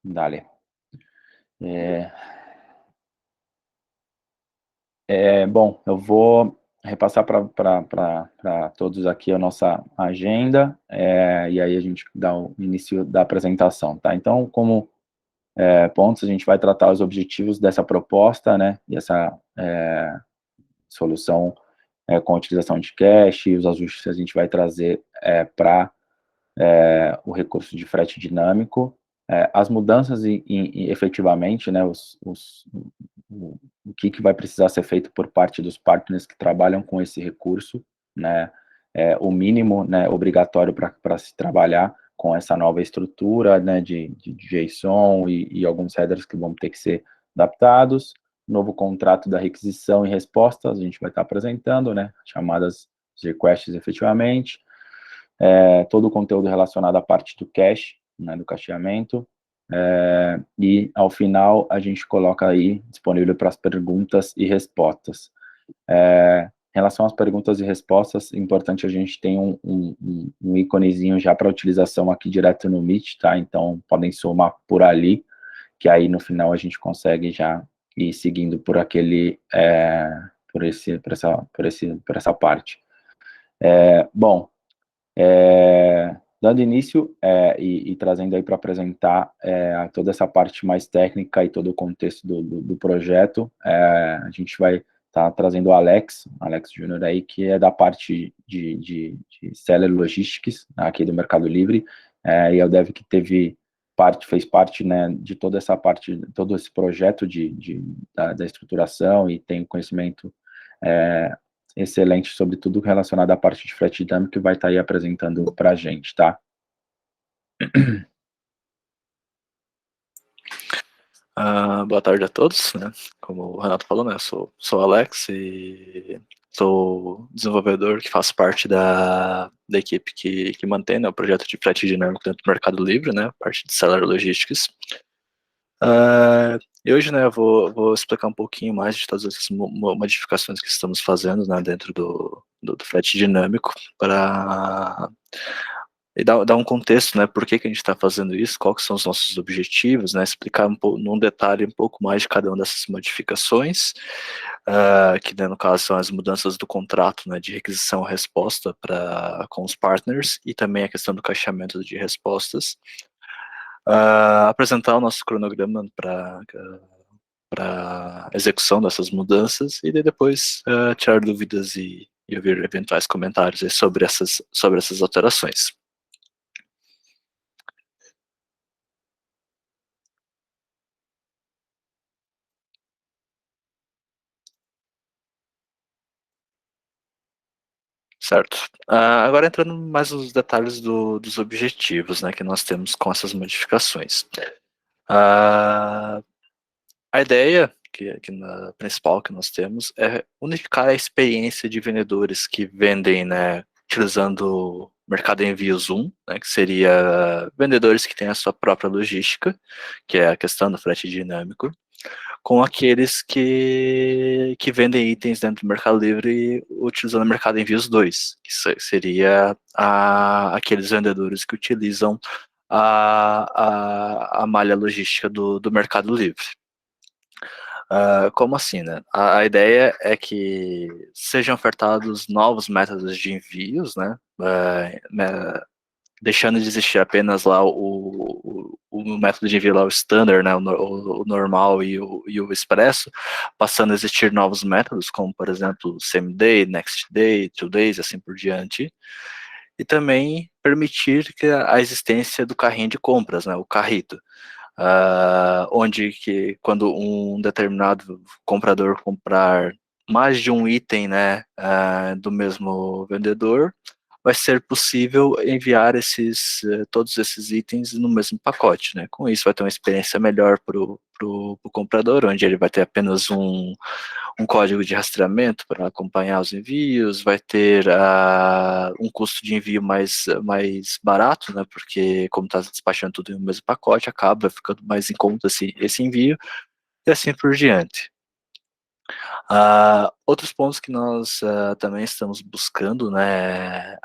Dale. Bom, eu vou repassar para todos aqui a nossa agenda, e aí a gente dá o início da apresentação, tá? Então, como pontos, a gente vai tratar os objetivos dessa proposta, né, e essa solução com a utilização de cache, os ajustes que a gente vai trazer para o recurso de frete dinâmico, as mudanças e efetivamente, né, o que vai precisar ser feito por parte dos partners que trabalham com esse recurso, né, o mínimo, né, obrigatório para se trabalhar com essa nova estrutura, né, de JSON e alguns headers que vão ter que ser adaptados, novo contrato da requisição e respostas, a gente vai estar apresentando, né, chamadas de requests efetivamente, todo o conteúdo relacionado à parte do cache, né, do cacheamento, e ao final a gente coloca aí disponível para as perguntas e respostas. Em relação às perguntas e respostas, é importante a gente ter um íconezinho já para utilização aqui direto no Meet, tá? Então, podem somar por ali, que aí no final a gente consegue já ir seguindo por aquele, por essa parte. Bom, dando início e trazendo aí para apresentar toda essa parte mais técnica e todo o contexto do projeto, a gente vai estar trazendo o Alex Júnior aí, que é da parte de Seller Logistics, aqui do Mercado Livre, e é o dev que fez parte, né, de toda essa parte, todo esse projeto da estruturação e tem conhecimento excelente sobre tudo relacionado à parte de frete dinâmico que vai estar aí apresentando para a gente, tá? Boa tarde a todos, né? Como o Renato falou, né? Eu sou o Alex e sou desenvolvedor que faço parte da equipe que mantém, né, o projeto de frete dinâmico dentro do Mercado Livre, né? Parte de Seller Logistics. E hoje, né, eu vou explicar um pouquinho mais de todas essas modificações que estamos fazendo, né, dentro do frete dinâmico para e dar um contexto, né, por que a gente está fazendo isso, quais são os nossos objetivos, né, explicar num detalhe um pouco mais de cada uma dessas modificações, que né, no caso são as mudanças do contrato, né, de requisição-resposta com os partners e também a questão do caixamento de respostas, apresentar o nosso cronograma para execução dessas mudanças e depois tirar dúvidas e ouvir eventuais comentários sobre essas alterações. Certo. Agora entrando mais nos detalhes dos objetivos, né, que nós temos com essas modificações. A ideia principal que nós temos é unificar a experiência de vendedores que vendem, né, utilizando o Mercado Envio Zoom, né, que seria vendedores que têm a sua própria logística, que é a questão do frete dinâmico, com aqueles que vendem itens dentro do Mercado Livre utilizando o Mercado Envios 2, que seria aqueles vendedores que utilizam a malha logística do Mercado Livre. Como assim, né? A ideia é que sejam ofertados novos métodos de envios, né? Deixando de existir apenas lá o método de envio lá, o standard, né, o normal e o expresso, passando a existir novos métodos, como, por exemplo, same day, next day, 2 days, assim por diante, e também permitir que a existência do carrinho de compras, né, o carrito, onde que quando um determinado comprador comprar mais de um item, né, do mesmo vendedor, vai ser possível enviar todos esses itens no mesmo pacote, né? Com isso vai ter uma experiência melhor para o comprador, onde ele vai ter apenas um código de rastreamento para acompanhar os envios, vai ter um custo de envio mais barato, né? Porque como está despachando tudo no mesmo pacote, acaba ficando mais em conta esse envio e assim por diante. Outros pontos que nós também estamos buscando, né,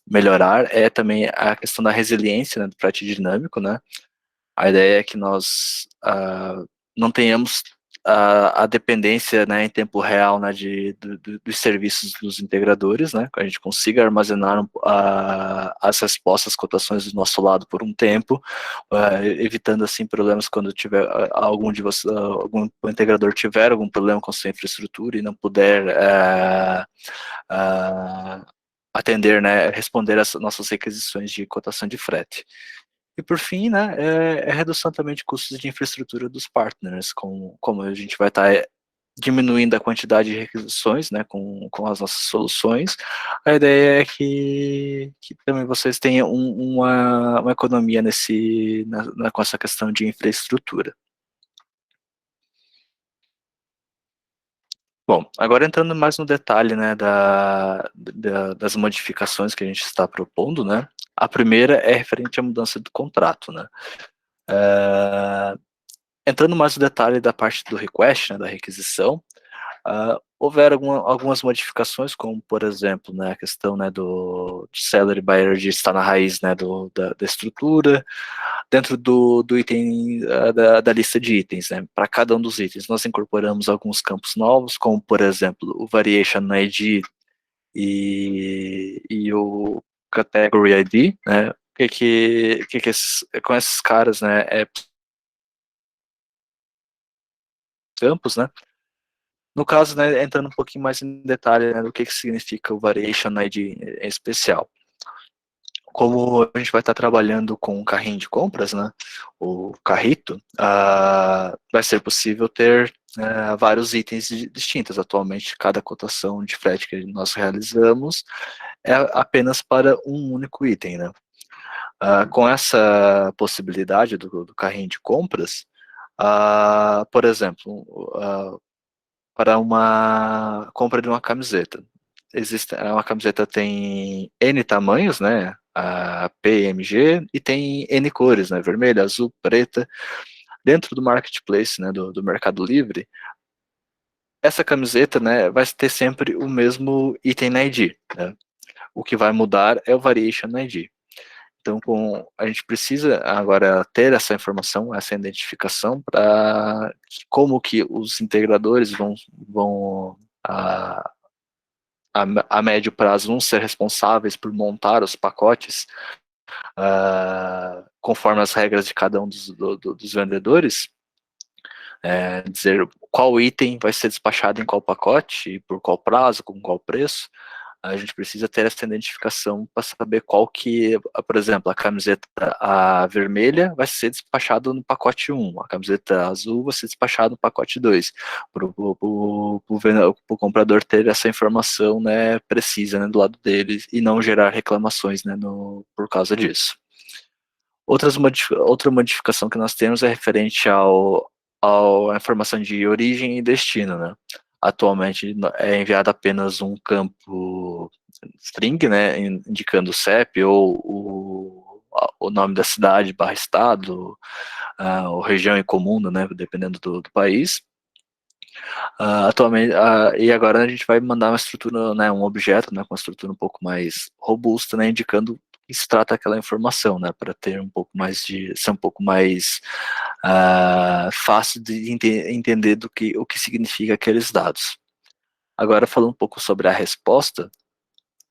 melhorar é também a questão da resiliência, né, do frete dinâmico, né, A ideia é que nós não tenhamos a dependência, né, em tempo real, né, dos serviços dos integradores, né, que a gente consiga armazenar as respostas, cotações do nosso lado por um tempo, evitando assim problemas quando tiver algum integrador tiver algum problema com sua infraestrutura e não puder atender, né, responder às nossas requisições de cotação de frete. E por fim, né, é redução também de custos de infraestrutura dos partners, como a gente vai estar diminuindo a quantidade de requisições, né, com as nossas soluções. A ideia é que também vocês tenham uma economia com essa questão de infraestrutura. Bom, agora entrando mais no detalhe, né, das modificações que a gente está propondo, né, a primeira é referente à mudança do contrato, né. Entrando mais no detalhe da parte do request, né, da requisição, houveram algumas modificações, como, por exemplo, né, a questão, né, do salary buyer de estar na raiz, né, da estrutura, dentro do item, da lista de itens, né, para cada um dos itens. Nós incorporamos alguns campos novos, como, por exemplo, o Variation ID e o Category ID, né, com esses caras, né, campos, né. No caso, né, entrando um pouquinho mais em detalhe, né, do que significa o Variation ID em especial. Como a gente vai estar trabalhando com um carrinho de compras, né, o carrito, vai ser possível ter vários itens distintos. Atualmente, cada cotação de frete que nós realizamos é apenas para um único item, né. Com essa possibilidade do carrinho de compras, por exemplo, para uma compra de uma camiseta. Uma camiseta tem N tamanhos, né? A PMG e tem N cores, né? Vermelha, azul, preta. Dentro do marketplace, né? Do Mercado Livre, essa camiseta, né? Vai ter sempre o mesmo item ID, né? O que vai mudar é o Variation ID. Então, a gente precisa agora ter essa informação, essa identificação para como que os integradores vão a médio prazo vão ser responsáveis por montar os pacotes conforme as regras de cada um dos vendedores, dizer qual item vai ser despachado em qual pacote, por qual prazo, com qual preço. A gente precisa ter essa identificação para saber qual que, por exemplo, a camiseta vermelha vai ser despachada no pacote 1, a camiseta azul vai ser despachada no pacote 2, para o comprador ter essa informação, né, precisa, né, do lado dele e não gerar reclamações, né, por causa disso. Outra modificação que nós temos é referente à informação de origem e destino, né? Atualmente é enviado apenas um campo string, né, indicando o CEP ou o nome da cidade, barra estado, ou região em comum, né, dependendo do país. Atualmente, e agora a gente vai mandar uma estrutura, né, um objeto, né, com uma estrutura um pouco mais robusta, né, indicando que se trata aquela informação, né, para ter um pouco mais ser um pouco mais fácil de entender o que significa aqueles dados. Agora, falando um pouco sobre a resposta,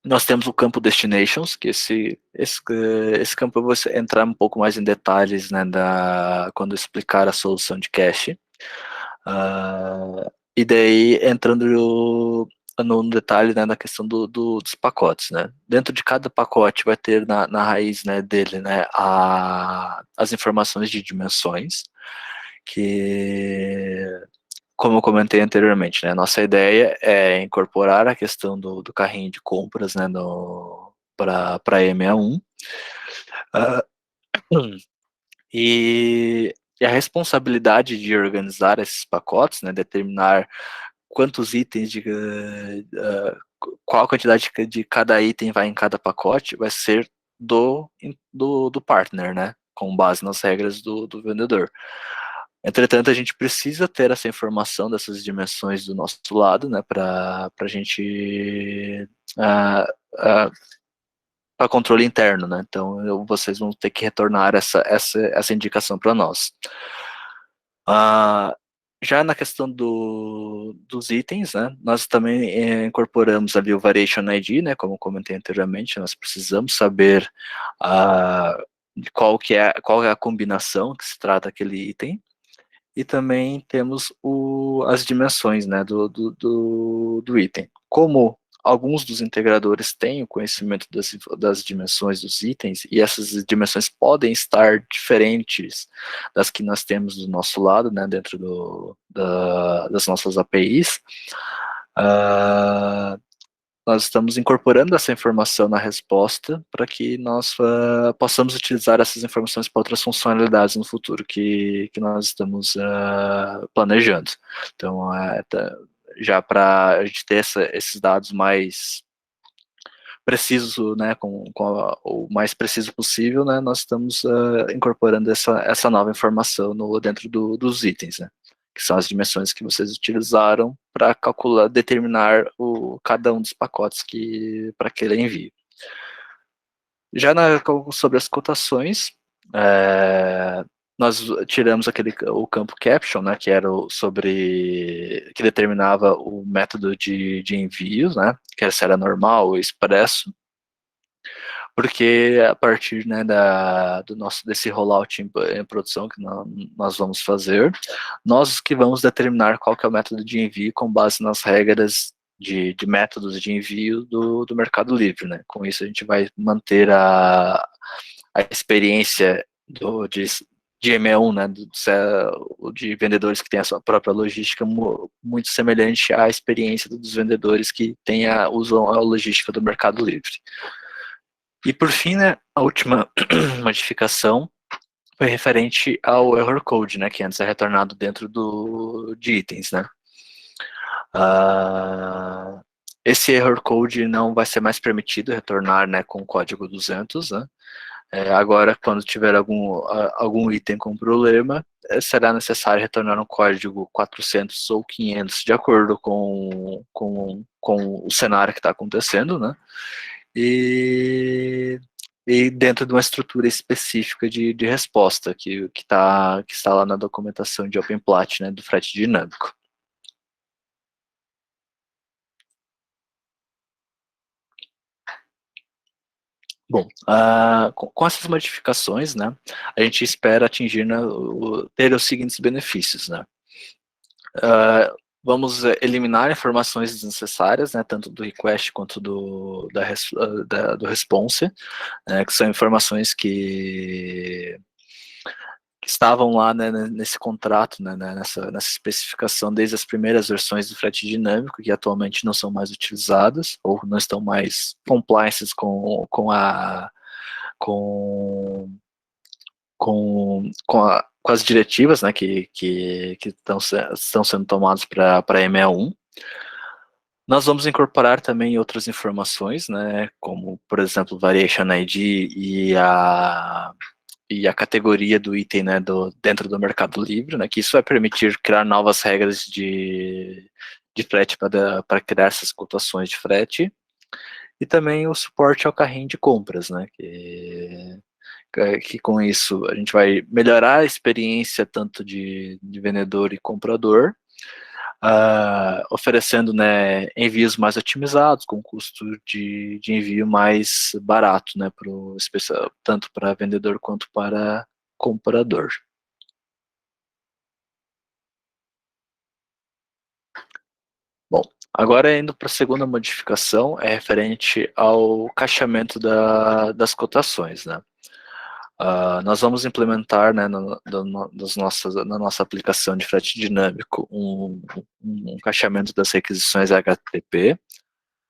nós temos o campo Destinations, que esse campo eu vou entrar um pouco mais em detalhes, né, quando eu explicar a solução de cache. E daí, entrando no detalhe, né, na questão dos pacotes, né. Dentro de cada pacote vai ter na raiz, né, dele, né, as informações de dimensões, que, como eu comentei anteriormente, né, nossa ideia é incorporar a questão do carrinho de compras, né, para EMEA1, e a responsabilidade de organizar esses pacotes, né, determinar quantos itens qual a quantidade de cada item vai em cada pacote, vai ser do partner, né, com base nas regras do vendedor. Entretanto, a gente precisa ter essa informação dessas dimensões do nosso lado, né, para a gente para controle interno, né? Então vocês vão ter que retornar essa indicação para nós. Já na questão dos itens, né, nós também incorporamos ali o Variation ID, né, como comentei anteriormente, nós precisamos saber qual é a combinação que se trata aquele item, e também temos as dimensões, né, do item. Como alguns dos integradores têm o conhecimento das dimensões dos itens, e essas dimensões podem estar diferentes das que nós temos do nosso lado, né, dentro das nossas APIs, nós estamos incorporando essa informação na resposta para que nós possamos utilizar essas informações para outras funcionalidades no futuro que nós estamos planejando. Então, já para a gente ter esses dados mais precisos, né, o mais preciso possível, né, nós estamos incorporando essa nova informação dentro dos itens, né, que são as dimensões que vocês utilizaram para determinar cada um dos pacotes para aquele envio. Já sobre as cotações, nós tiramos o campo caption, né, que era que determinava o método de envio, né, que se era normal ou expresso, porque a partir, né, desse rollout em produção que nós vamos fazer, nós que vamos determinar qual que é o método de envio com base nas regras de métodos de envio do Mercado Livre, né? Com isso a gente vai manter a experiência de ME1, né, de vendedores que têm a sua própria logística muito semelhante à experiência dos vendedores que usam a logística do Mercado Livre. E por fim, né, a última modificação foi referente ao error code, né, que antes é retornado dentro de itens, né. Esse error code não vai ser mais permitido retornar, né, com o código 200, né. Agora, quando tiver algum item com problema, será necessário retornar um código 400 ou 500, de acordo com o cenário que está acontecendo, né? E dentro de uma estrutura específica de resposta, que está lá na documentação de OpenPlat, né, do frete dinâmico. Bom, com essas modificações, né, a gente espera atingir, né, ter os seguintes benefícios, né. Vamos eliminar informações desnecessárias, né, tanto do request quanto do response, que são informações que estavam lá, né, nesse contrato, né, nessa especificação desde as primeiras versões do frete dinâmico, que atualmente não são mais utilizadas, ou não estão mais compliances com as diretivas, né, que estão sendo tomadas para a ME1. Nós vamos incorporar também outras informações, né, como, por exemplo, Variation ID e a categoria do item, né, dentro do Mercado Livre, né, que isso vai permitir criar novas regras de frete para criar essas cotações de frete, e também o suporte ao carrinho de compras, né, que com isso a gente vai melhorar a experiência tanto de vendedor e comprador, oferecendo, né, envios mais otimizados, com custo de envio mais barato, né, tanto para vendedor quanto para comprador. Bom, agora indo para a segunda modificação, é referente ao caixamento das cotações, né. Nós vamos implementar, né, na nossa aplicação de frete dinâmico um caixamento das requisições HTTP,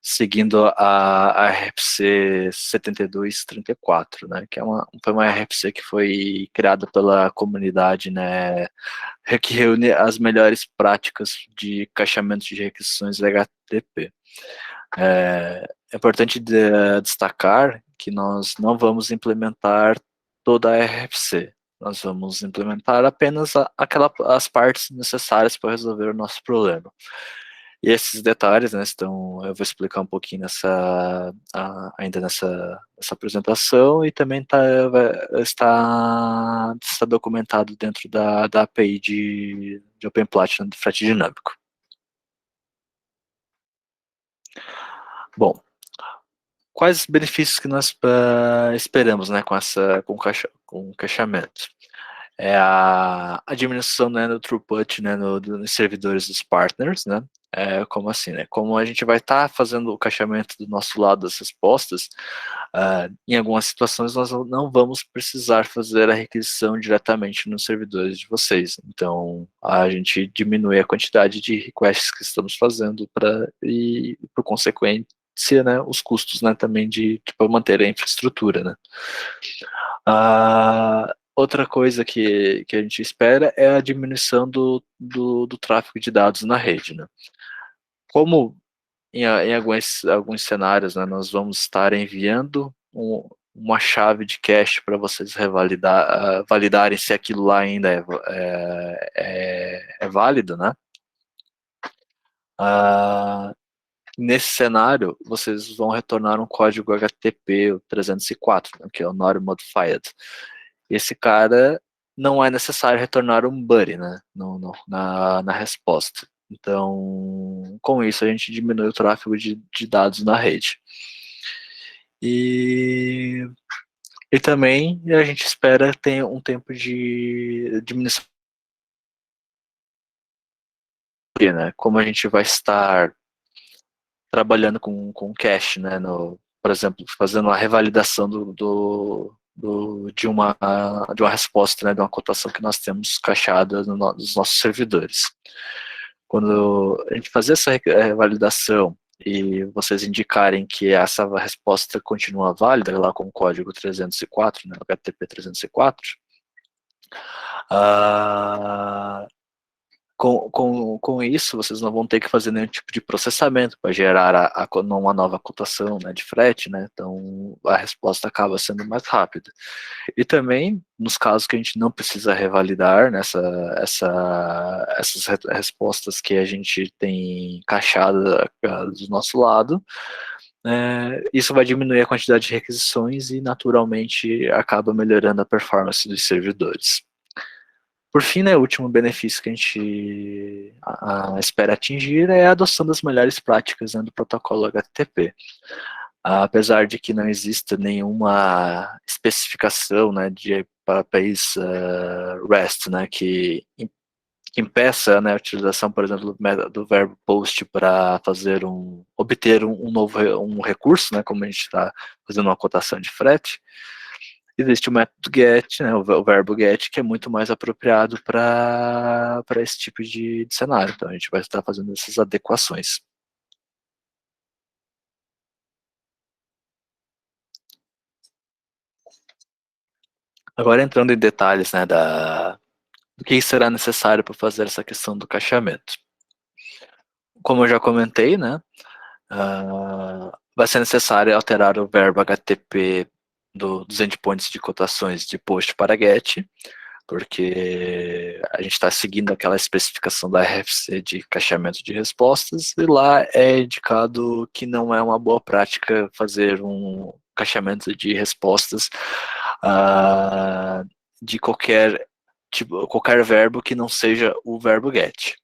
seguindo a RFC 7234, né, que foi uma RFC que foi criada pela comunidade, né, que reúne as melhores práticas de caixamento de requisições HTTP. É importante destacar que nós não vamos implementar toda a RFC. Nós vamos implementar apenas as partes necessárias para resolver o nosso problema. E esses detalhes, né, eu vou explicar um pouquinho ainda nessa apresentação, e também está documentado dentro da API de Open Platinum de frete dinâmico. Bom, quais os benefícios que nós esperamos, né, com o cacheamento? É a diminuição, né, no throughput, né, nos servidores dos partners, né? Como assim, né? Como a gente vai estar fazendo o cacheamento do nosso lado das respostas, em algumas situações nós não vamos precisar fazer a requisição diretamente nos servidores de vocês. Então, a gente diminui a quantidade de requests que estamos fazendo e, por consequência, né, os custos, né, também para manter a infraestrutura, né? Outra coisa que a gente espera é a diminuição do tráfego de dados na rede, né? Como em alguns cenários, né, nós vamos estar enviando uma chave de cache para vocês validarem se aquilo lá ainda é válido, né? Nesse cenário, vocês vão retornar um código HTTP o 304, né, que é o Not Modified. Esse cara não é necessário retornar um buddy, né, na resposta. Então, com isso, a gente diminui o tráfego de dados na rede. E também a gente espera ter um tempo de diminuição, né? Como a gente vai estar trabalhando com cache, né? Por exemplo, fazendo a revalidação de uma resposta, né? De uma cotação que nós temos cacheada nos nossos servidores. Quando a gente fazer essa revalidação e vocês indicarem que essa resposta continua válida, lá com o código 304, né, HTTP 304, com isso, vocês não vão ter que fazer nenhum tipo de processamento para gerar uma nova cotação, né, de frete, né? Então a resposta acaba sendo mais rápida. E também, nos casos que a gente não precisa revalidar, né, essas respostas que a gente tem caixada do nosso lado, isso vai diminuir a quantidade de requisições e, naturalmente, acaba melhorando a performance dos servidores. Por fim, né, o último benefício que a gente espera atingir é a adoção das melhores práticas, né, do protocolo HTTP. Apesar de que não exista nenhuma especificação, né, de papéis REST, né, que impeça, né, a utilização, por exemplo, do verbo post para obter um recurso, né, como a gente está fazendo uma cotação de frete. Existe o método get, né, o verbo get, que é muito mais apropriado para esse tipo de cenário. Então a gente vai estar fazendo essas adequações. Agora entrando em detalhes, né, do que será necessário para fazer essa questão do cacheamento. Como eu já comentei, né, vai ser necessário alterar o verbo HTTP dos endpoints de cotações de post para get, porque a gente está seguindo aquela especificação da RFC de cacheamento de respostas, e lá é indicado que não é uma boa prática fazer um cacheamento de respostas de qualquer verbo que não seja o verbo get.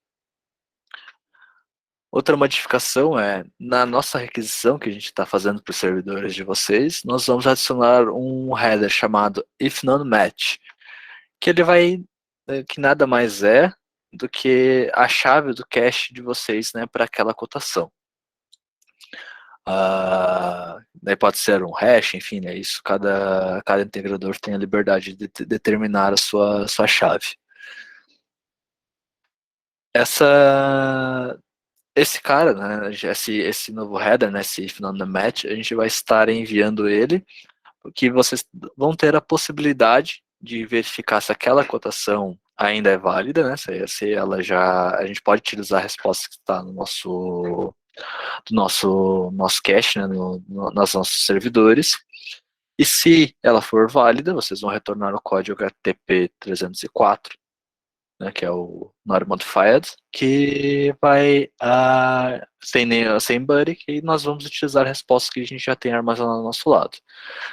Outra modificação é, na nossa requisição que a gente está fazendo para os servidores de vocês, nós vamos adicionar um header chamado ifNoneMatch, que nada mais é do que a chave do cache de vocês, né, para aquela cotação. Daí pode ser um hash, enfim, né, isso cada integrador tem a liberdade de determinar a sua chave. Esse cara, né, esse novo header, né, esse ifNoneMatch, a gente vai estar enviando ele, porque vocês vão ter a possibilidade de verificar se aquela cotação ainda é válida, né, se ela a gente pode utilizar a resposta que está no nosso cache, né, nos nossos servidores, e se ela for válida, vocês vão retornar o código HTTP 304 né, que é o Not Modified, que vai sem buddy, que nós vamos utilizar respostas que a gente já tem armazenado ao nosso lado.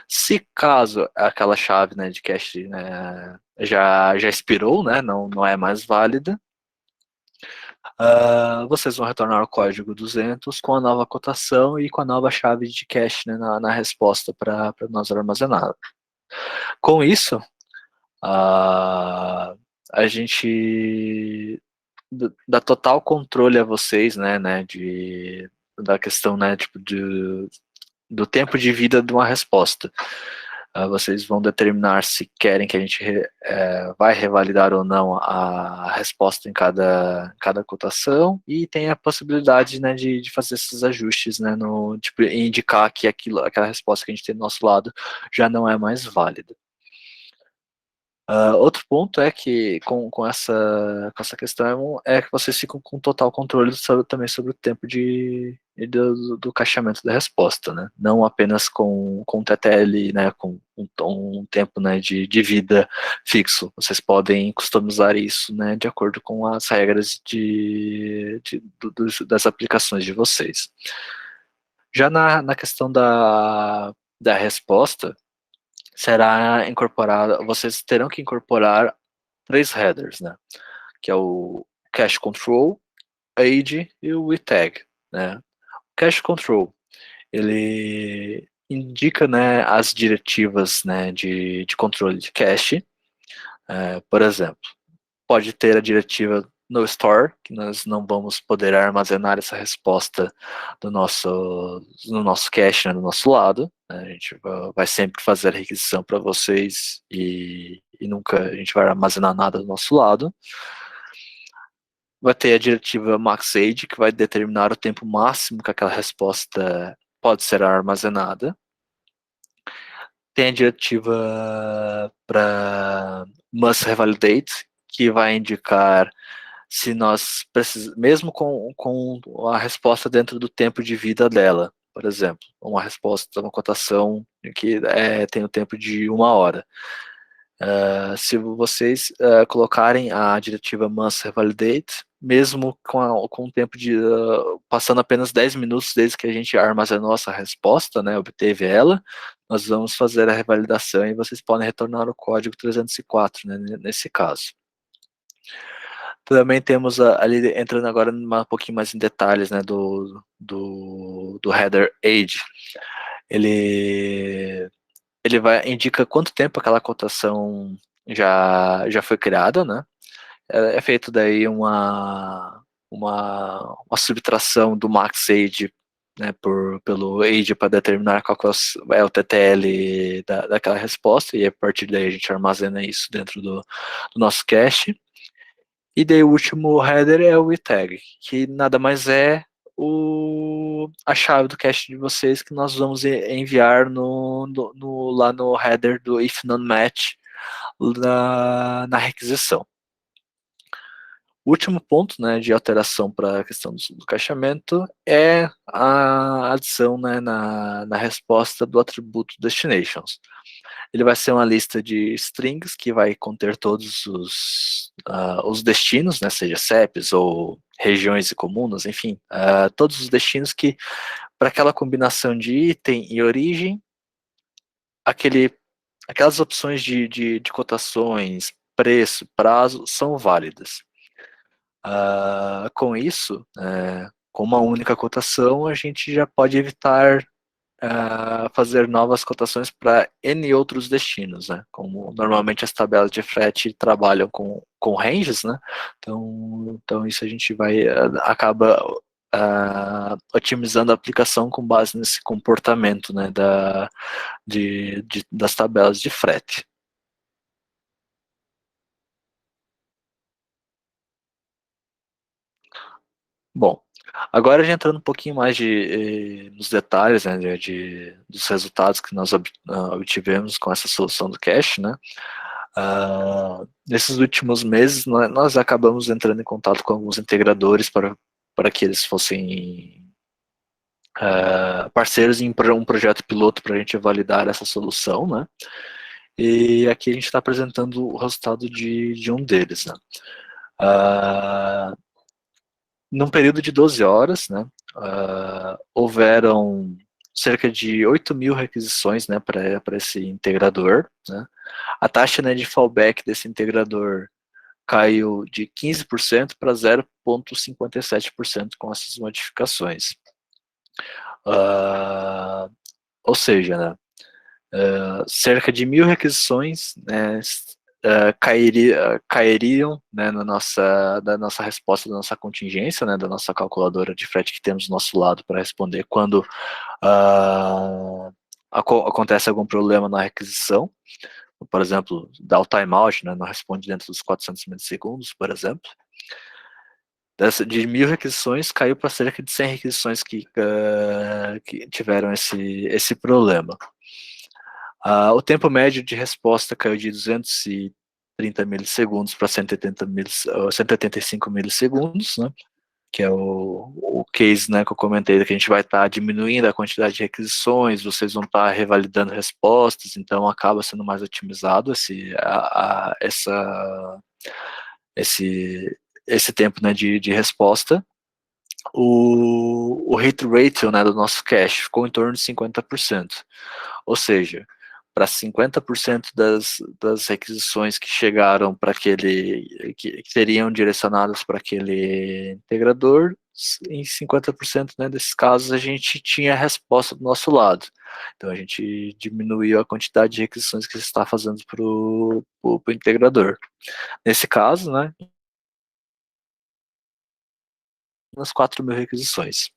Se caso aquela chave, né, de cache, né, já expirou, né, não é mais válida, vocês vão retornar o código 200 com a nova cotação e com a nova chave de cache, né, na resposta para nós armazenar. Com isso, a gente dá total controle a vocês, né, da questão, né, tipo, do tempo de vida de uma resposta. Vocês vão determinar se querem que a gente vai revalidar ou não a resposta em cada cotação, e tem a possibilidade, né, de fazer esses ajustes, né, tipo, indicar que aquela resposta que a gente tem do nosso lado já não é mais válida. Outro ponto é que com essa questão é que vocês ficam com total controle também sobre o tempo do cacheamento da resposta, né? Não apenas com o TTL, né, com um tempo, né, de vida fixo. Vocês podem customizar isso, né, de acordo com as regras das aplicações de vocês. Já na questão da resposta, será incorporada, vocês terão que incorporar 3 headers, né? Que é o Cache Control, Age e o WeTag, né? O Cache Control, ele indica, né, as diretivas, né, de controle de cache. Por exemplo, pode ter a diretiva no store, que nós não vamos poder armazenar essa resposta no nosso cache, né, do nosso lado. A gente vai sempre fazer a requisição para vocês e nunca a gente vai armazenar nada do nosso lado. Vai ter a diretiva maxAge, que vai determinar o tempo máximo que aquela resposta pode ser armazenada. Tem a diretiva para must revalidate, que vai indicar se nós precisamos, mesmo com a resposta dentro do tempo de vida dela, por exemplo, uma resposta, uma cotação que tem o tempo de 1 hora. Se vocês colocarem a diretiva must revalidate, mesmo com o tempo de passando apenas 10 minutos desde que a gente armazenou essa resposta, né, obteve ela, nós vamos fazer a revalidação e vocês podem retornar o código 304, né, nesse caso. Também temos ali, entrando agora um pouquinho mais em detalhes, né, do header age. Ele indica quanto tempo aquela cotação já foi criada, né? É feito daí uma subtração do max age, né, pelo age para determinar qual que é o TTL daquela resposta, e a partir daí a gente armazena isso dentro do nosso cache. E daí o último header é o WeTag, que nada mais é a chave do cache de vocês que nós vamos enviar lá no header do if non match na requisição. O último ponto, né, de alteração para a questão do cacheamento é a adição, né, na resposta do atributo destinations. Ele vai ser uma lista de strings que vai conter todos os destinos, né, seja CEPs ou regiões e comunas, enfim, todos os destinos que, para aquela combinação de item e origem, aquelas opções de cotações, preço, prazo, são válidas. Com isso, com uma única cotação, a gente já pode evitar fazer novas cotações para N outros destinos, né? Como normalmente as tabelas de frete trabalham com ranges, né? Então isso a gente acaba otimizando a aplicação com base nesse comportamento, né, das tabelas de frete. Bom, agora já entrando um pouquinho mais nos detalhes, né, dos resultados que nós obtivemos com essa solução do cache, né? Nesses últimos meses, nós acabamos entrando em contato com alguns integradores para que eles fossem parceiros em um projeto piloto para a gente validar essa solução, né? E aqui a gente está apresentando o resultado de um deles, né? Num período de 12 horas, né, houveram cerca de 8.000 requisições, né, para esse integrador, né. A taxa, né, de fallback desse integrador caiu de 15% para 0,57% com essas modificações. Ou seja, né, cerca de 1.000 requisições, né, cairiam, né, da nossa resposta, da nossa contingência, né, da nossa calculadora de frete que temos do nosso lado para responder quando acontece algum problema na requisição. Por exemplo, dá o timeout, né, não responde dentro dos 400 milissegundos, por exemplo. De 1.000 requisições, caiu para cerca de 100 requisições que tiveram esse problema. O tempo médio de resposta caiu de 230 milissegundos para 185 milissegundos, né, que é o case, né, que eu comentei, que a gente vai estar diminuindo a quantidade de requisições, vocês vão estar revalidando respostas, então acaba sendo mais otimizado esse tempo, né, de resposta. O hit ratio, né, do nosso cache ficou em torno de 50%, ou seja, para 50% das requisições que chegaram para que seriam direcionadas para aquele integrador, em 50%, né, desses casos a gente tinha a resposta do nosso lado. Então a gente diminuiu a quantidade de requisições que você está fazendo para o integrador. Nesse caso, né, umas 4.000 requisições.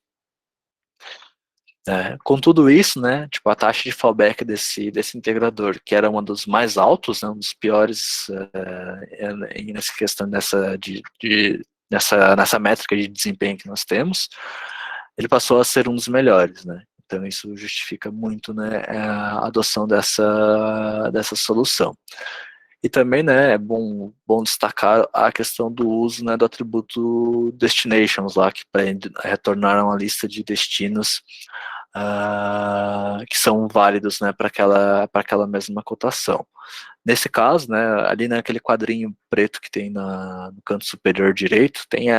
Com tudo isso, né, tipo, a taxa de fallback desse integrador, que era uma dos mais altos, né, um dos piores nessa questão nessa métrica de desempenho que nós temos, ele passou a ser um dos melhores, né. Então isso justifica muito, né, a adoção dessa solução. E também, né, é bom destacar a questão do uso, né, do atributo destinations lá, que retornar uma lista de destinos que são válidos, né, para aquela mesma cotação. Nesse caso, né, ali naquele quadrinho preto que tem no canto superior direito, tem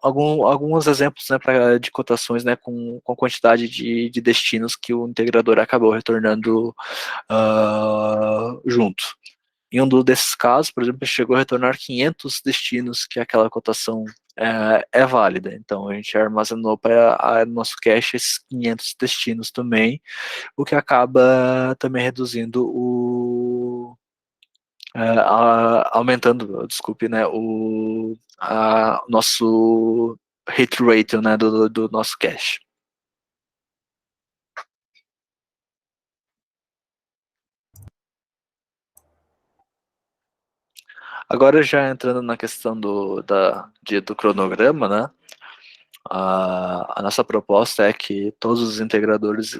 alguns exemplos, né, de cotações, né, com quantidade de destinos que o integrador acabou retornando junto. Em um desses casos, por exemplo, chegou a retornar 500 destinos que aquela cotação é válida. Então, a gente armazenou para nosso cache esses 500 destinos também, o que acaba também reduzindo aumentando, desculpe, né, o nosso hit rate, né, do nosso cache. Agora já entrando na questão do cronograma, né? A nossa proposta é que todos os integradores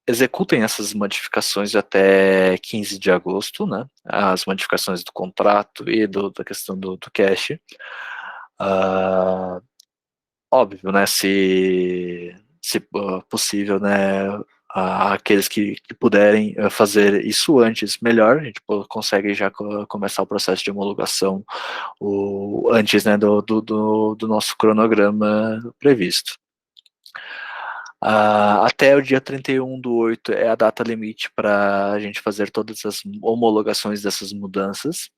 executem essas modificações até 15 de agosto, né? As modificações do contrato e da questão do cache. Óbvio, né? Se possível, né? Aqueles que puderem fazer isso antes, melhor, a gente consegue já começar o processo de homologação antes, né, do nosso cronograma previsto. Até o dia 31/8 é a data limite para a gente fazer todas as homologações dessas mudanças.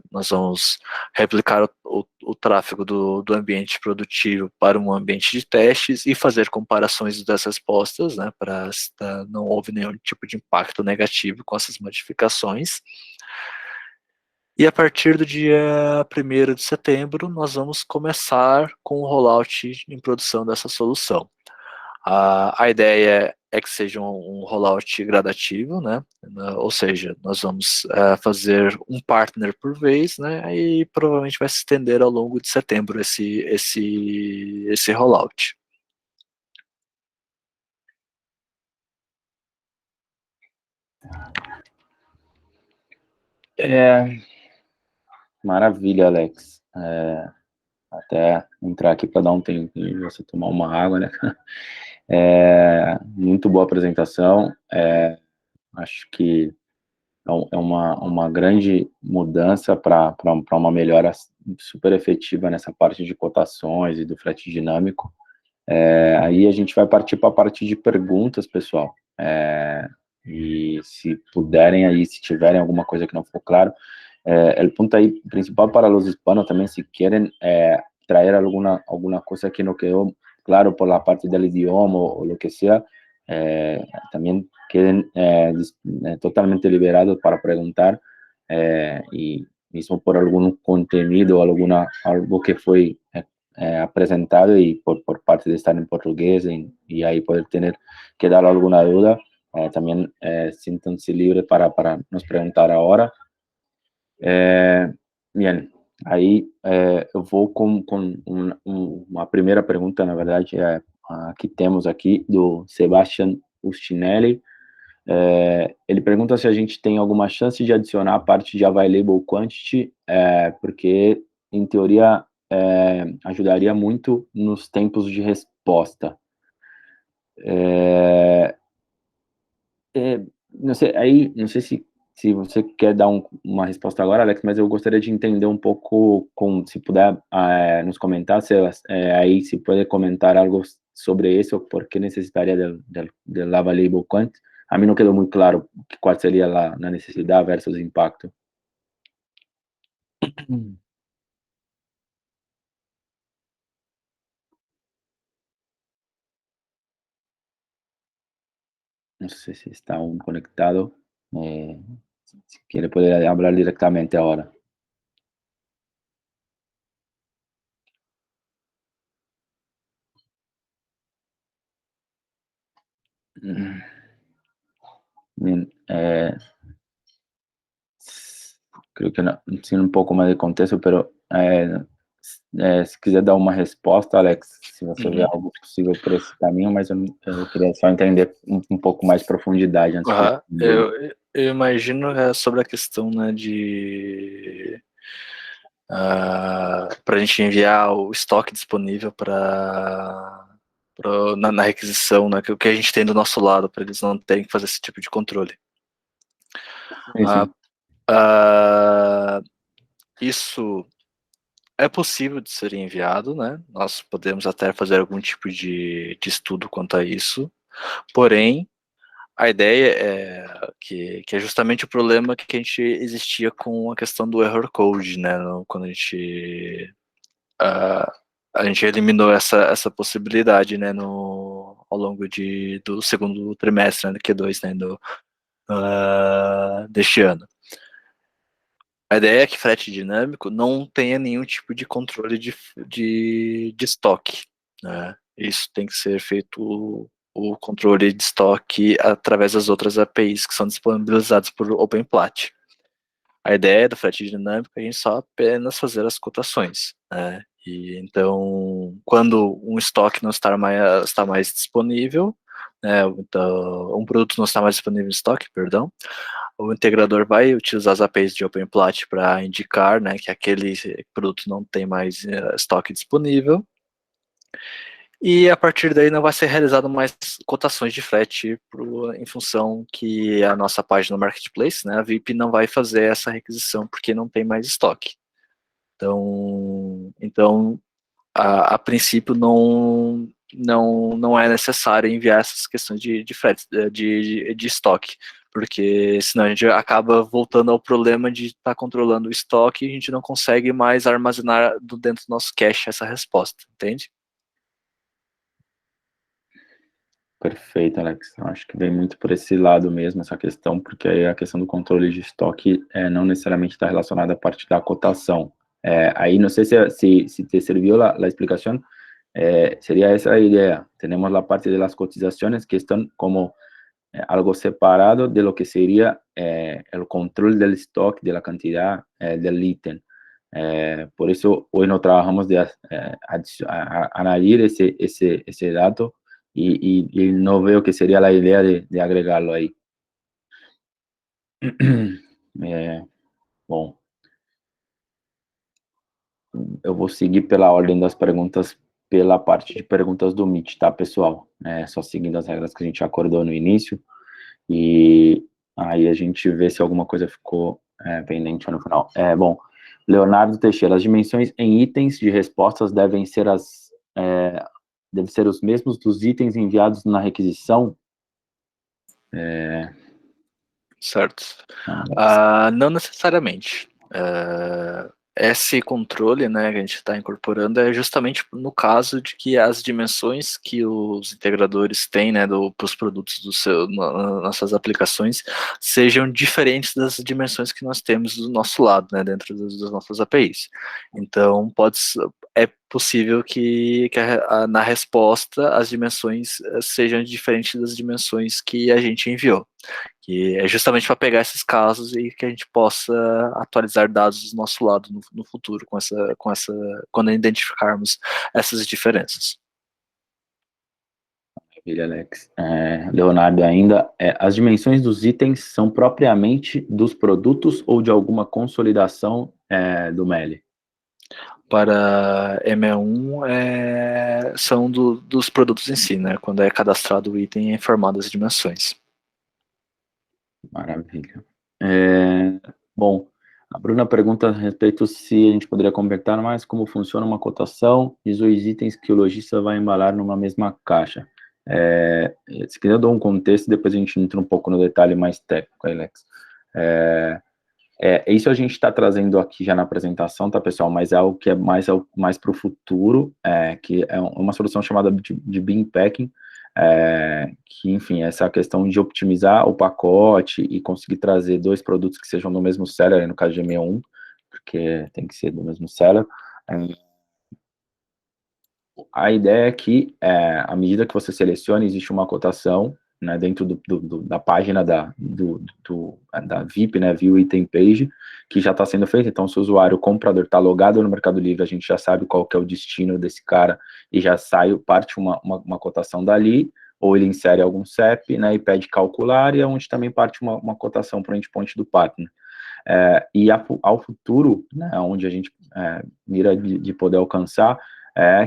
Nós vamos replicar o tráfego do ambiente produtivo para um ambiente de testes e fazer comparações das respostas, né, para não houve nenhum tipo de impacto negativo com essas modificações. E a partir do dia 1º de setembro, nós vamos começar com o rollout em produção dessa solução. A ideia é que seja um rollout gradativo, né? Ou seja, nós vamos fazer um partner por vez, né? E provavelmente vai se estender ao longo de setembro esse rollout. Maravilha, Alex. Até entrar aqui para dar um tempo e você tomar uma água, né? Muito boa apresentação. Acho que é uma grande mudança para uma melhora super efetiva nessa parte de cotações e do frete dinâmico. Aí a gente vai partir para a parte de perguntas, pessoal. E se puderem aí, se tiverem alguma coisa que não ficou claro, el punto ahí principal para los hispanos también, si quieren traer alguna cosa que no quedó claro por la parte del idioma o lo que sea, también queden totalmente liberados para preguntar, y mismo por algún contenido, algo que fue apresentado y por parte de estar en portugués y ahí poder tener que dar alguna duda, también siéntanse libres para nos preguntar ahora. Bien, aí eu vou com uma primeira pergunta, na verdade, a que temos aqui, do Sebastian Ustinelli. Ele pergunta se a gente tem alguma chance de adicionar a parte de Available Quantity, porque, em teoria, ajudaria muito nos tempos de resposta. Não sei, aí, não sei se você quer dar uma resposta agora, Alex, mas eu gostaria de entender um pouco, se puder nos comentar, aí se puder comentar algo sobre isso, por que necessitaria del Available Quant. A mim não quedou muito claro qual seria a necessidade versus impacto. Não sei se está conectado. Se quiere poder hablar directamente agora. Bien, creo que no, sin un pouco mais de contexto, pero se quiser dar uma resposta, Alex, se você vê algo possível por esse caminho, mas eu queria só entender um pouco mais de profundidade antes de... Eu imagino sobre a questão, né, de para a gente enviar o estoque disponível na requisição, né, que o que a gente tem do nosso lado, para eles não terem que fazer esse tipo de controle. Sim. Isso é possível de ser enviado, né? Nós podemos até fazer algum tipo de estudo quanto a isso, porém, a ideia é que é justamente o problema que a gente existia com a questão do error code, né? Quando a gente eliminou essa possibilidade, né? Ao longo do segundo trimestre, né, do Q2, né? Deste ano. A ideia é que frete dinâmico não tenha nenhum tipo de controle de estoque, né? Isso tem que ser feito o controle de estoque através das outras APIs que são disponibilizadas por OpenPlat. A ideia do frete dinâmico é a gente só apenas fazer as cotações, né? E então, quando um estoque não está mais disponível, né, então, um produto não está mais disponível em estoque, perdão, o integrador vai utilizar as APIs de OpenPlat para indicar, né, que aquele produto não tem mais estoque disponível, e a partir daí não vai ser realizado mais cotações de frete em função que a nossa página no Marketplace, né, a VIP, não vai fazer essa requisição porque não tem mais estoque. Então a princípio não é necessário enviar essas questões de frete, de estoque, porque senão a gente acaba voltando ao problema de estar controlando o estoque e a gente não consegue mais armazenar dentro do nosso cache essa resposta, entende? Perfeito, Alex. Eu acho que vem muito por esse lado mesmo, essa questão, porque aí a questão do controle de estoque não necessariamente está relacionada à parte da cotação. Aí não sei se te serviu a explicação, seria essa a ideia. Temos a parte das cotizações que estão como algo separado de lo que seria o controle do estoque, da quantidade del ítem. Por isso, hoje nós trabalhamos de añadir esse dado y no veo que sería la idea de agregarlo ahí. Bom, eu vou seguir pela ordem das perguntas, pela parte de perguntas do Meet, tá, pessoal? Só seguindo as regras que a gente acordou no início. E Aí a gente vê se alguma coisa ficou pendente no final. Bom, Leonardo Teixeira, as dimensões em itens de respostas devem ser os mesmos dos itens enviados na requisição? Certo. Alex. Não necessariamente. Esse controle, né, que a gente está incorporando é justamente no caso de que as dimensões que os integradores têm, né, para os produtos nas suas aplicações sejam diferentes das dimensões que nós temos do nosso lado, né, dentro das nossas APIs. Então, é possível que na resposta as dimensões sejam diferentes das dimensões que a gente enviou, que é justamente para pegar esses casos e que a gente possa atualizar dados do nosso lado no futuro quando identificarmos essas diferenças. Maravilha, Alex. Leonardo ainda, as dimensões dos itens são propriamente dos produtos ou de alguma consolidação do MELI? Para ME1 são dos produtos em si, né? Quando é cadastrado o item é informado as dimensões. Maravilha. Bom, a Bruna pergunta a respeito se a gente poderia comentar mais como funciona uma cotação e os itens que o lojista vai embalar numa mesma caixa. Se quiser, eu dou um contexto, depois a gente entra um pouco no detalhe mais técnico, Alex. Isso a gente está trazendo aqui já na apresentação, tá, pessoal? Mas é algo que é mais para o futuro, que é uma solução chamada de Bean Packing, que, enfim, essa questão de optimizar o pacote e conseguir trazer dois produtos que sejam do mesmo seller, no caso de M1, porque tem que ser do mesmo seller. A ideia é que, à medida que você seleciona, existe uma cotação, né, dentro da página da VIP, né, View Item Page, que já está sendo feita. Então, se o usuário, o comprador, está logado no Mercado Livre, a gente já sabe qual que é o destino desse cara e já parte uma cotação dali, ou ele insere algum CEP, né, e pede calcular, e é onde também parte uma cotação para o endpoint do partner. E ao futuro, né, onde a gente mira de poder alcançar,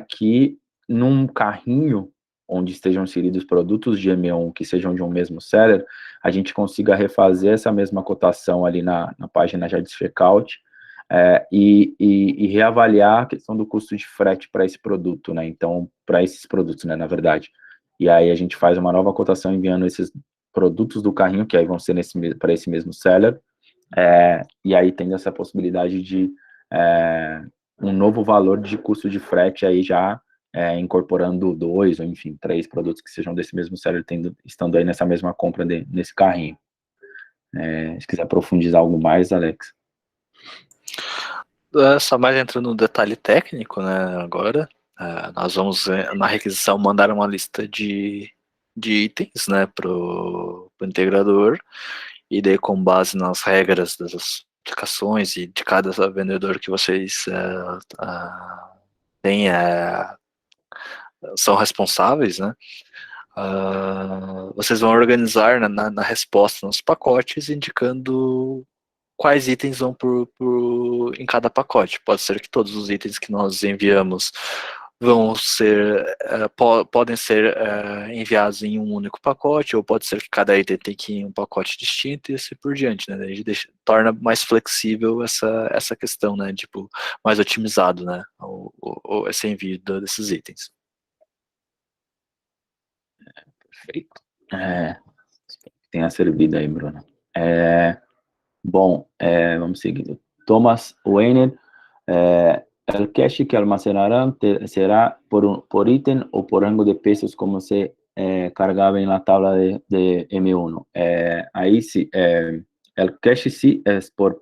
que num carrinho onde estejam inseridos produtos de M1 que sejam de um mesmo seller, a gente consiga refazer essa mesma cotação ali na página já de checkout, e reavaliar a questão do custo de frete para esse produto, né? Então, para esses produtos, né, na verdade. E aí a gente faz uma nova cotação enviando esses produtos do carrinho, que aí vão ser para esse mesmo seller, e aí tendo essa possibilidade de um novo valor de custo de frete aí já incorporando dois, ou enfim, três produtos que sejam desse mesmo seller, estando aí nessa mesma compra nesse carrinho. Se quiser profundizar algo mais, Alex. Só mais entrando no detalhe técnico, né, agora, nós vamos, na requisição, mandar uma lista de itens, né, para o integrador, e daí, com base nas regras das aplicações e de cada vendedor que vocês têm, são responsáveis, né, vocês vão organizar na resposta nos pacotes, indicando quais itens vão em cada pacote. Pode ser que todos os itens que nós enviamos podem ser enviados em um único pacote, ou pode ser que cada item tem que ir em um pacote distinto e assim por diante, né? A gente torna mais flexível essa questão, né? Tipo, mais otimizado, né? Esse envio desses itens. Perfeito. Espero que tenha servido aí, Bruno. Bom, vamos seguindo. Thomas Weiner, el cache que almacenarán será por ítem o por rango de pesos como se cargaba en la tabla de M1. Ahí sí, el cache sí es por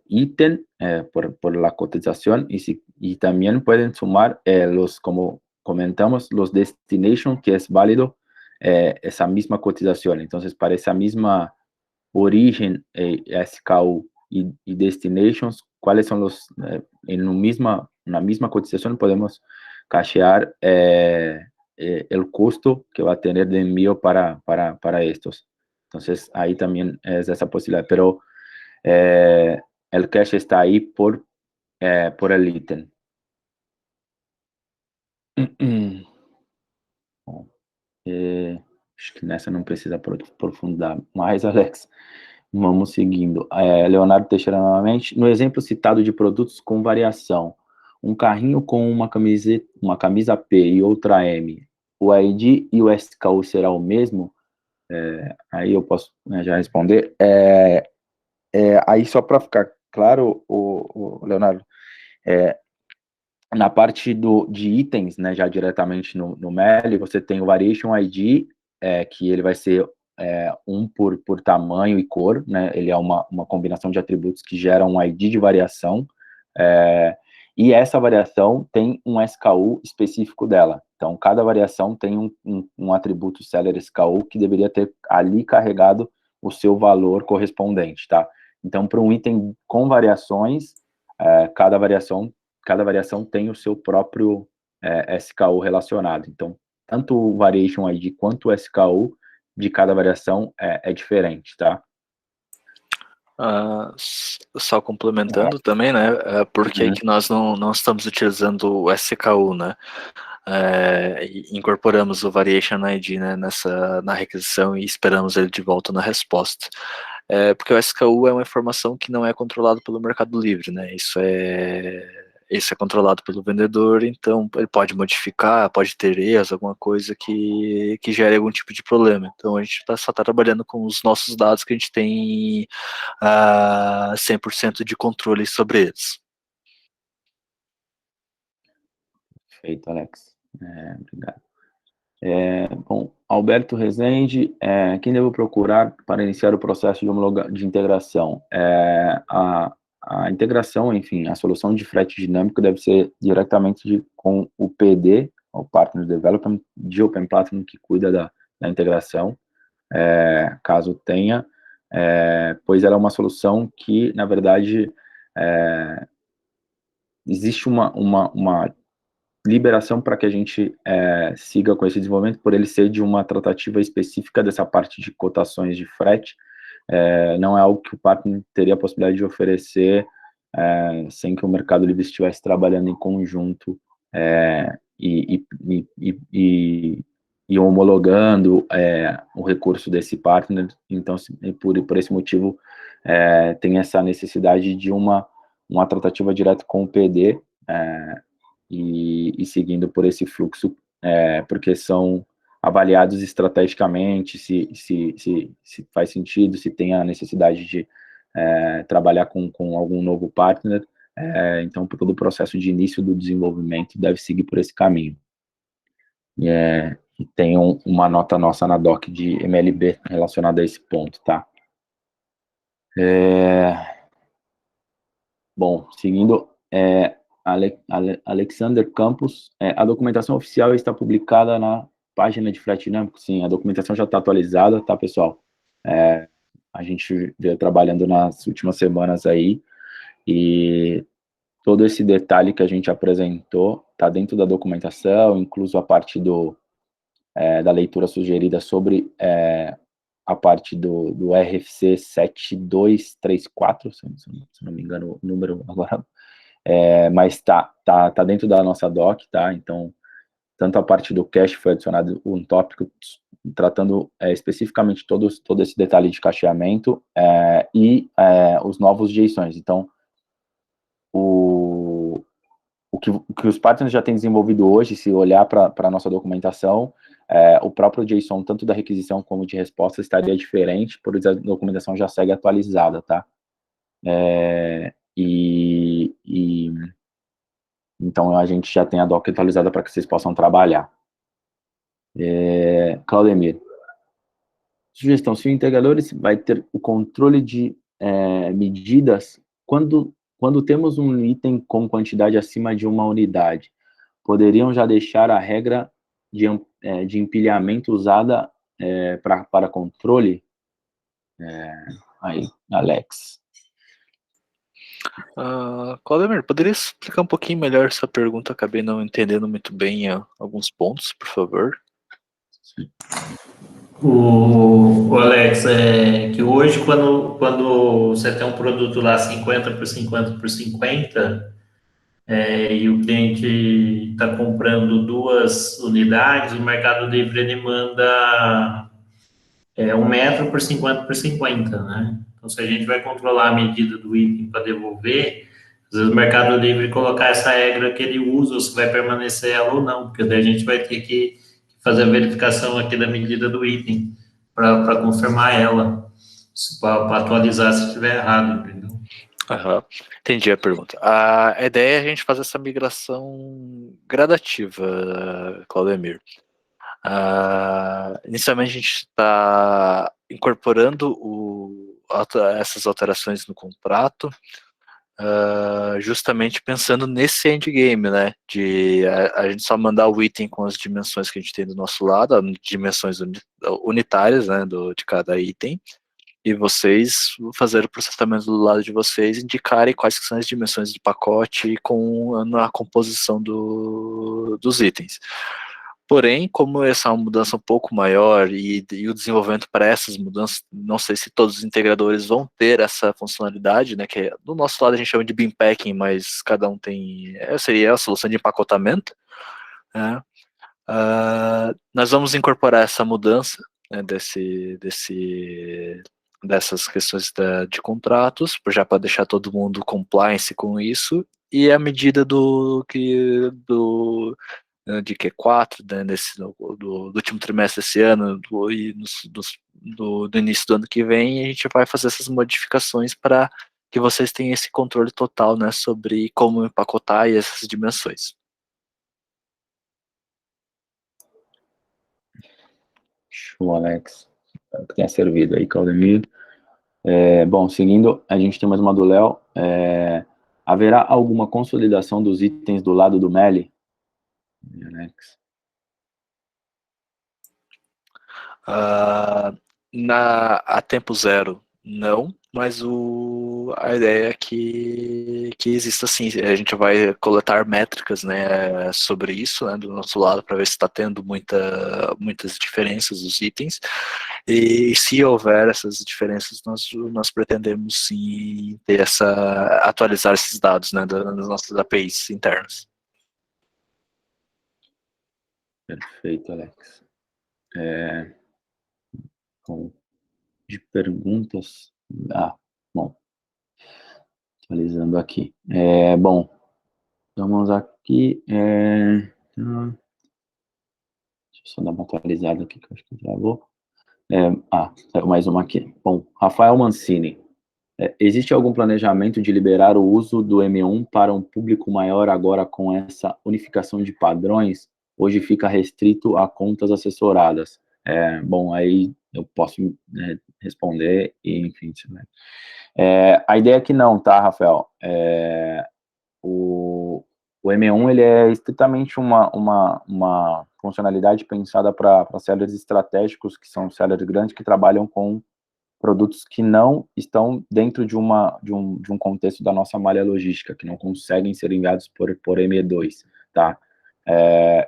ítem, por la cotización, y también pueden sumar como comentamos, los destination, que es válido esa misma cotización. Entonces, para esa misma origen, SKU y destinations, cuáles son una misma cotización podemos cachear el costo que va a tener de envío para estos. Entonces, ahí también es esa posibilidad, pero el cache está ahí por el ítem. Bom, Acho que nessa não precisa aprofundar mais, Alex. Vamos seguindo. Leonardo Teixeira novamente. No exemplo citado de produtos com variação, um carrinho com uma camisa P e outra M, o ID e o SKU será o mesmo? Aí eu posso, né, já responder. Aí só para ficar claro, o Leonardo, na parte de itens, né, já diretamente no MELI, você tem o Variation ID, que ele vai ser um por tamanho e cor, né, ele é uma combinação de atributos que geram um ID de variação, e essa variação tem um SKU específico dela. Então, cada variação tem um atributo seller SKU que deveria ter ali carregado o seu valor correspondente, tá? Então, para um item com variações, cada variação tem o seu próprio SKU relacionado. Então, tanto o Variation ID quanto o SKU de cada variação é diferente, tá? Só complementando também, né? Por que nós não estamos utilizando o SKU, né? Incorporamos o Variation ID, né, na requisição e esperamos ele de volta na resposta. Porque o SKU é uma informação que não é controlada pelo Mercado Livre, né? Isso é controlado pelo vendedor, então ele pode modificar, pode ter erros, alguma coisa que gere algum tipo de problema. Então a gente só está trabalhando com os nossos dados que a gente tem 100% de controle sobre eles. Perfeito, Alex. Obrigado. Bom, Alberto Rezende, quem devo procurar para iniciar o processo de integração? A integração, enfim, a solução de frete dinâmico deve ser diretamente com o PD, o Partner Development, de Open Platform, que cuida da integração, caso tenha, pois ela é uma solução que, na verdade, existe uma liberação para que a gente siga com esse desenvolvimento, por ele ser de uma tratativa específica dessa parte de cotações de frete, não é algo que o partner teria a possibilidade de oferecer sem que o Mercado Livre estivesse trabalhando em conjunto e homologando o recurso desse partner. Então, por esse motivo, tem essa necessidade de uma tratativa direta com o PD, e seguindo por esse fluxo, porque são avaliados estrategicamente, se faz sentido, se tem a necessidade de trabalhar com algum novo partner, então todo o processo de início do desenvolvimento deve seguir por esse caminho. E tem uma nota nossa na doc de MLB relacionada a esse ponto, tá? Bom, seguindo, Alexander Campos, a documentação oficial está publicada na página de frete dinâmico? Sim, a documentação já está atualizada, tá, pessoal? A gente veio trabalhando nas últimas semanas aí, e todo esse detalhe que a gente apresentou está dentro da documentação, incluso a parte da leitura sugerida sobre a parte do RFC 7234, se não me engano o número agora, mas tá dentro da nossa doc, tá? Então, tanto a parte do cache foi adicionado um tópico tratando especificamente todo esse detalhe de cacheamento e os novos JSONs. Então, o que os partners já têm desenvolvido hoje, se olhar para a nossa documentação, o próprio JSON, tanto da requisição como de resposta, estaria diferente, por isso a documentação já segue atualizada, tá? Então, a gente já tem a doc atualizada para que vocês possam trabalhar. Claudemir. Sugestão, se o integrador vai ter o controle de medidas, quando temos um item com quantidade acima de uma unidade, poderiam já deixar a regra de empilhamento usada para controle? Aí, Alex. Claudemir, poderia explicar um pouquinho melhor essa pergunta? Acabei não entendendo muito bem alguns pontos, por favor. O Alex, que hoje quando você tem um produto lá 50 por 50 por 50, e o cliente está comprando 2 unidades, o Mercado Livre ele manda é 1 metro por 50 por 50, né? Então, se a gente vai controlar a medida do item para devolver, às vezes o Mercado Livre colocar essa regra que ele usa, ou se vai permanecer ela ou não, porque daí a gente vai ter que fazer a verificação aqui da medida do item para confirmar ela, para atualizar se estiver errado, entendeu? Uhum. Entendi a pergunta. A ideia é a gente fazer essa migração gradativa, Claudemir. Inicialmente a gente está incorporando essas alterações no contrato, justamente pensando nesse endgame, né? De a gente só mandar o item com as dimensões que a gente tem do nosso lado, as dimensões unitárias, né, de cada item, e vocês fazerem o processamento do lado de vocês, indicarem quais são as dimensões do pacote com a composição dos itens. Porém, como essa é uma mudança um pouco maior e o desenvolvimento para essas mudanças, não sei se todos os integradores vão ter essa funcionalidade, né, que do nosso lado a gente chama de bin packing, mas cada um tem, seria a solução de empacotamento, né? Nós vamos incorporar essa mudança, né, dessas questões de contratos, já para deixar todo mundo compliance com isso, e a medida de Q4, né, do último trimestre desse ano e do início do ano que vem, a gente vai fazer essas modificações para que vocês tenham esse controle total, né, sobre como empacotar e essas dimensões. Show, Alex. Espero que tenha servido aí, Claudemir. Bom, seguindo, a gente tem mais uma do Léo. Haverá alguma consolidação dos itens do lado do Meli? Alex. A tempo zero, não, mas a ideia é que exista sim. A gente vai coletar métricas, né, sobre isso, né, do nosso lado, para ver se está tendo muitas diferenças dos itens, e se houver essas diferenças, nós pretendemos sim atualizar esses dados, né, das nossas APIs internas. Perfeito, Alex. De perguntas. Bom. Atualizando aqui. Bom, vamos aqui. Deixa eu só dar uma atualizada aqui, que eu acho que travou. Saiu mais uma aqui. Bom, Rafael Mancini. Existe algum planejamento de liberar o uso do M1 para um público maior agora com essa unificação de padrões? Hoje fica restrito a contas assessoradas. Bom, aí eu posso responder, e enfim. A ideia é que não, tá, Rafael? O M1 ele é estritamente uma funcionalidade pensada para sellers estratégicos, que são sellers grandes que trabalham com produtos que não estão dentro de um contexto da nossa malha logística, que não conseguem ser enviados por ME2, tá?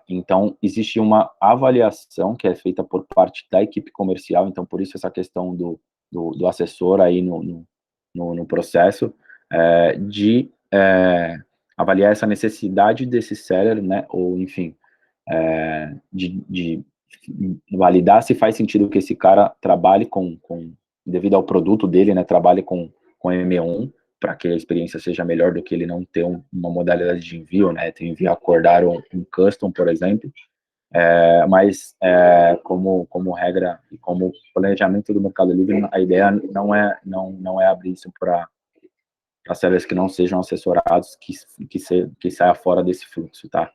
Então, existe uma avaliação que é feita por parte da equipe comercial, então, por isso essa questão do assessor aí no processo, de avaliar essa necessidade desse seller, né, ou, enfim, de validar se faz sentido que esse cara trabalhe devido ao produto dele, né, trabalhe com M1, para que a experiência seja melhor do que ele não ter uma modalidade de envio, né, enviar acordar um custom, por exemplo, mas como regra e como planejamento do Mercado Livre, a ideia não é abrir isso para sellers que não sejam assessorados, que saia fora desse fluxo, tá?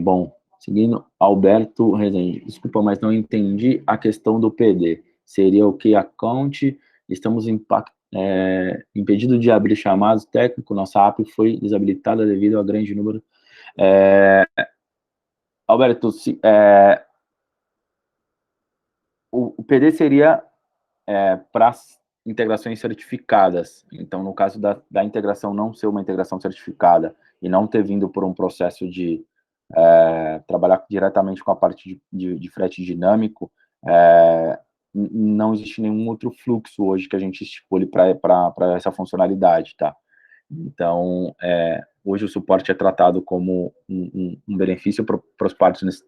Bom, seguindo, Alberto Rezende, desculpa, mas não entendi a questão do PD. Seria o que account? Estamos impedido de abrir chamados técnico, nossa app foi desabilitada devido ao grande número. Alberto, o PD seria para integrações certificadas. Então, no caso da integração não ser uma integração certificada e não ter vindo por um processo de trabalhar diretamente com a parte de frete dinâmico, não existe nenhum outro fluxo hoje que a gente estipule para essa funcionalidade, tá? Então, hoje o suporte é tratado como um benefício para os partners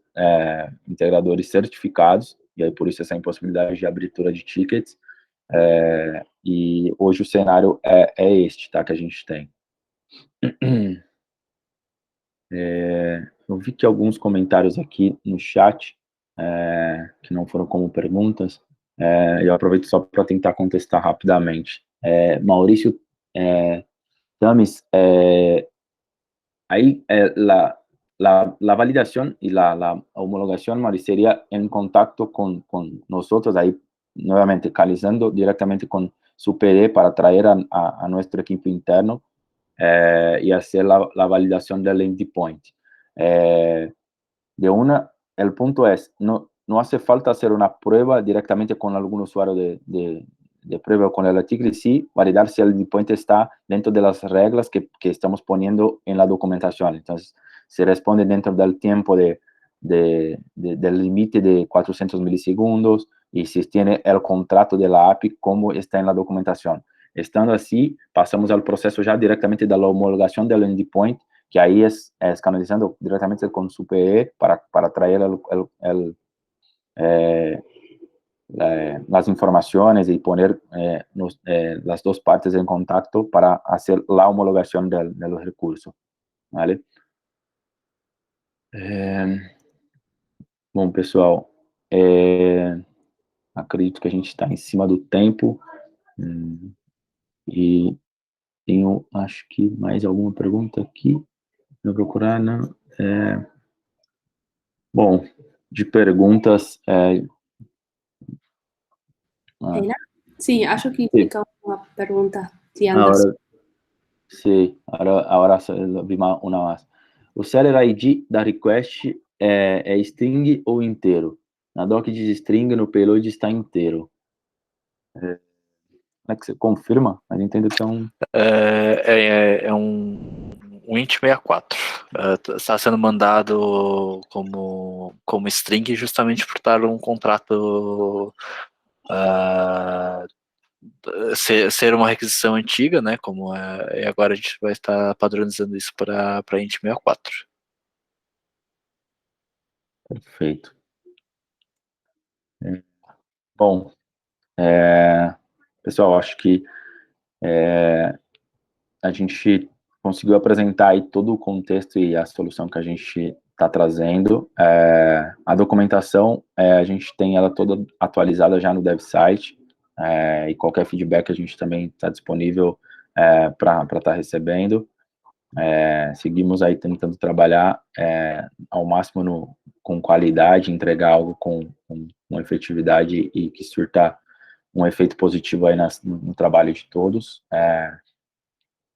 integradores certificados, e aí por isso essa impossibilidade de abertura de tickets, e hoje o cenário é este, tá, que a gente tem. Eu vi que alguns comentários aqui no chat, que não foram como perguntas, eu aproveito só para tentar contestar rapidamente. Maurício Tamis, ahí la validación y la homologación, Mari, sería en contacto con nosotros, ahí nuevamente canalizando directamente con su PD para traer a nuestro equipo interno y hacer la validación del endpoint. El punto es, no hace falta hacer una prueba directamente con algún usuario de prueba con el artículo, y sí validar si el endpoint está dentro de las reglas que estamos poniendo en la documentación. Entonces, se responde dentro del tiempo del límite de 400 milisegundos, y si tiene el contrato de la API como está en la documentación. Estando así, pasamos al proceso ya directamente de la homologación del endpoint, que ahí es canalizando directamente con su PE para traer las informaciones y poner las dos partes en contacto para hacer la homologación de los recursos, ¿vale? Bom, pessoal, acredito que a gente está em cima do tempo, e tenho, acho que mais alguma pergunta aqui, vou procurar, não, bom, de perguntas, Sí, acho que fica uma pergunta de Anderson. Anderson. Sim, agora vi uma mais. O seller ID da request é string ou inteiro? Na doc diz string, no payload está inteiro. Como é que você confirma? A gente entende que é um... É um int 64. Está sendo mandado como string justamente por estar um contrato ser uma requisição antiga, né? Como e agora a gente vai estar padronizando isso para int 64. Perfeito. Bom, pessoal, acho que a gente conseguiu apresentar aí todo o contexto e a solução que a gente está trazendo. A documentação, a gente tem ela toda atualizada já no dev site, e qualquer feedback a gente também está disponível para estar recebendo. Seguimos aí tentando trabalhar ao máximo com qualidade, entregar algo com efetividade e que surta um efeito positivo aí no trabalho de todos.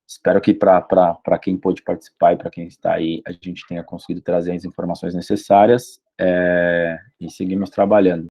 Espero que para quem pôde participar e para quem está aí, a gente tenha conseguido trazer as informações necessárias, e seguimos trabalhando.